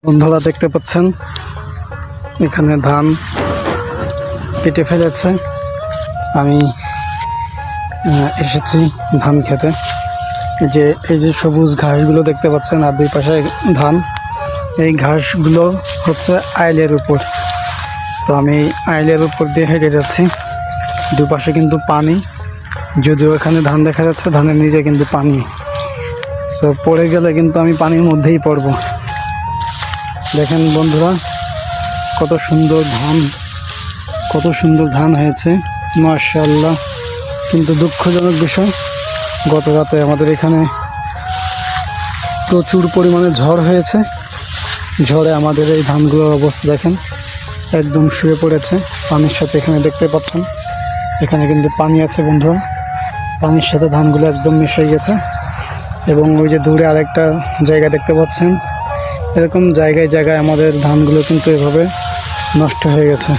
বন্ধুরা দেখতে পাচ্ছেন এখানে ধান কেটে ফেলেছে। আমি এসেছি ধান খেতে। এই যে সবুজ ঘাসগুলো দেখতে পাচ্ছেন আর দুই পাশে ধান। এই ঘাসগুলো হচ্ছে আইলের উপর। তো আমি আইলের উপর দিয়ে হেঁটে যাচ্ছি। দুপাশে কিন্তু পানি, যদিও এখানে ধান দেখা যাচ্ছে, ধানের নিচে কিন্তু পানি। তো পড়ে গেলে কিন্তু আমি পানির মধ্যেই পড়ব। দেখেন বন্ধুরা কত সুন্দর ধান হয়েছে, মাশাআল্লাহ। কিন্তু দুঃখজনক বিষয়, গত রাতে আমাদের এখানে প্রচুর পরিমাণে ঝড় হয়েছে। ঝড়ে আমাদের এই ধানগুলোর অবস্থা দেখেন, একদম শুয়ে পড়েছে পানির সাথে। এখানে দেখতে পাচ্ছেন এখানে কিন্তু পানি আছে বন্ধুরা, পানির সাথে ধানগুলো একদম মিশে গেছে। এবং ওই যে দূরে আরেকটা জায়গা দেখতে পাচ্ছেন, এরকম জায়গায় জায়গায় আমাদের ধানগুলো কিন্তু এভাবে নষ্ট হয়ে গেছে।